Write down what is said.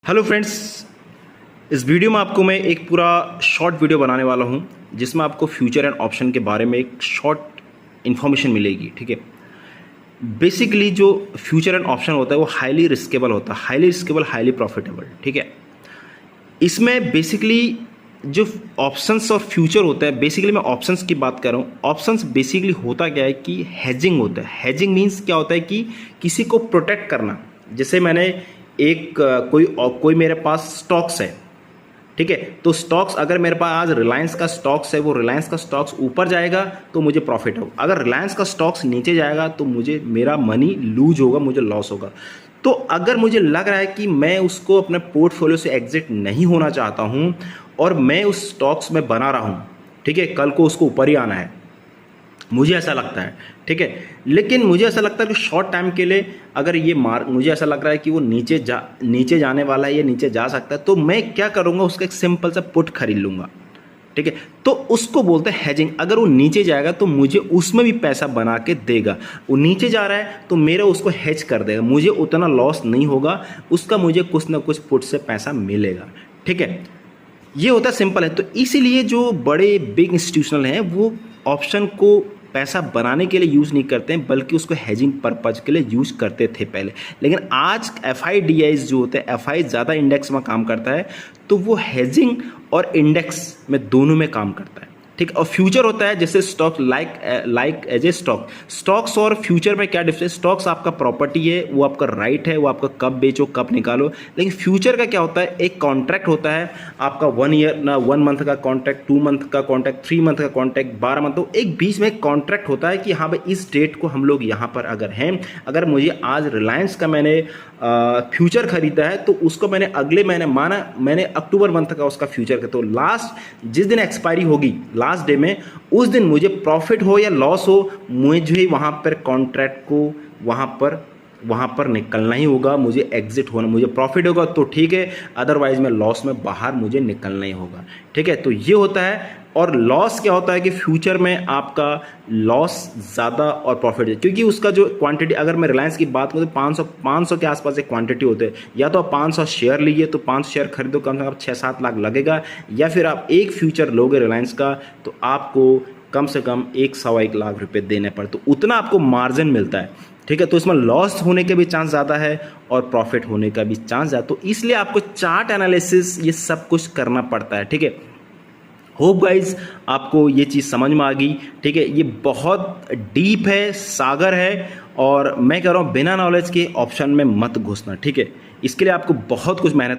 Hello friends, इस video में आपको मैं एक पूरा शॉर्ट वीडियो बनाने वाला हूं जिसमें आपको फ्यूचर एंड ऑप्शन के बारे में एक शॉर्ट इन्फॉर्मेशन मिलेगी। ठीक है, बेसिकली जो फ्यूचर एंड ऑप्शन होता है वो हाईली रिस्केबल होता है, हाईली रिस्केबल, हाईली प्रॉफिटेबल। ठीक है, इसमें बेसिकली जो ऑप्शंस और फ्यूचर होता है, बेसिकली मैं ऑप्शंस की बात कर रहा हूँ। ऑप्शंस बेसिकली होता क्या है कि हेजिंग होता है। हेजिंग मीन्स क्या होता है कि किसी को प्रोटेक्ट करना। जैसे मैंने कोई मेरे पास स्टॉक्स है, ठीक है, तो स्टॉक्स अगर मेरे पास आज रिलायंस का स्टॉक्स है, वो रिलायंस का स्टॉक्स ऊपर जाएगा तो मुझे प्रॉफिट होगा, अगर रिलायंस का स्टॉक्स नीचे जाएगा तो मुझे मेरा मनी लूज होगा, मुझे लॉस होगा। तो अगर मुझे लग रहा है कि मैं उसको अपने पोर्टफोलियो से एग्जिट नहीं होना चाहता हूं और मैं उस स्टॉक्स में बना रहा हूं, ठीक है, कल को उसको ऊपर ही आना है, मुझे ऐसा लगता है, ठीक है, लेकिन मुझे ऐसा लगता है कि शॉर्ट टाइम के लिए अगर ये मुझे ऐसा लग रहा है कि वो नीचे जाने वाला है, ये नीचे जा सकता है, तो मैं क्या करूँगा, उसका एक सिंपल सा पुट खरीद लूँगा। ठीक है, तो उसको बोलते हैं हेजिंग। अगर वो नीचे जाएगा तो मुझे उसमें भी पैसा बना के देगा। वो नीचे जा रहा है तो मेरा उसको हेज कर देगा, मुझे उतना लॉस नहीं होगा, उसका मुझे कुछ ना कुछ पुट से पैसा मिलेगा। ठीक है, ये होता है, सिंपल है। तो इसीलिए जो बड़े बिग इंस्टीट्यूशनल हैं वो ऑप्शन को पैसा बनाने के लिए यूज़ नहीं करते हैं, बल्कि उसको हेजिंग पर्पज के लिए यूज़ करते थे पहले। लेकिन आज FIDIs जो होते हैं, FI ज़्यादा इंडेक्स में काम करता है, तो वो हेजिंग और इंडेक्स में दोनों में काम करता है। ठीक, और फ्यूचर होता है जैसे stock like as a stocks और फ्यूचर में क्या डिफरेंस। स्टॉक्स आपका प्रॉपर्टी है, वो आपका राइट है, वो आपका कब बेचो कब निकालो। लेकिन फ्यूचर का क्या होता है, एक कॉन्ट्रैक्ट होता है आपका 1 मंथ का कॉन्ट्रैक्ट, 2 मंथ का कॉन्ट्रैक्ट, 3 मंथ का कॉन्ट्रैक्ट, 12 मंथ। तो एक बीच में एक कॉन्ट्रैक्ट होता है कि हाँ भाई इस डेट को हम लोग यहाँ पर अगर हैं, अगर मुझे आज रिलायंस का मैंने फ्यूचर खरीदा है तो उसको मैंने अगले महीने, माना मैंने अक्टूबर मंथ का उसका फ्यूचर का, तो लास्ट जिस दिन एक्सपायरी होगी लास्ट डे में, उस दिन मुझे प्रॉफिट हो या लॉस हो, मुझे वहाँ पर कॉन्ट्रैक्ट को वहाँ पर निकलना ही होगा, मुझे एग्जिट होना, मुझे प्रॉफिट होगा तो ठीक है, अदरवाइज मैं लॉस में बाहर मुझे निकलना ही होगा। ठीक है, तो ये होता है। और लॉस क्या होता है कि फ्यूचर में आपका लॉस ज़्यादा और प्रॉफिट है, क्योंकि उसका जो क्वांटिटी, अगर मैं रिलायंस की बात करूँ तो 500 के आसपास एक क्वांटिटी होते हैं। या तो आप 500 शेयर लीजिए, तो 500 शेयर खरीदो, कम से कम 6-7 लाख लगेगा। या फिर आप एक फ्यूचर लोगे रिलायंस का तो आपको कम से कम 1-1.25 लाख रुपये देने पड़े, तो उतना आपको मार्जिन मिलता है। ठीक है, तो इसमें लॉस होने के भी चांस ज़्यादा है और प्रॉफिट होने का भी चांस ज़्यादा, तो इसलिए आपको चार्ट एनालिसिस ये सब कुछ करना पड़ता है। ठीक है, होप गाइज आपको ये चीज़ समझ में आ गई। ठीक है, ये बहुत डीप है, सागर है, और मैं कह रहा हूँ बिना नॉलेज के ऑप्शन में मत घुसना। ठीक है, इसके लिए आपको बहुत कुछ मेहनत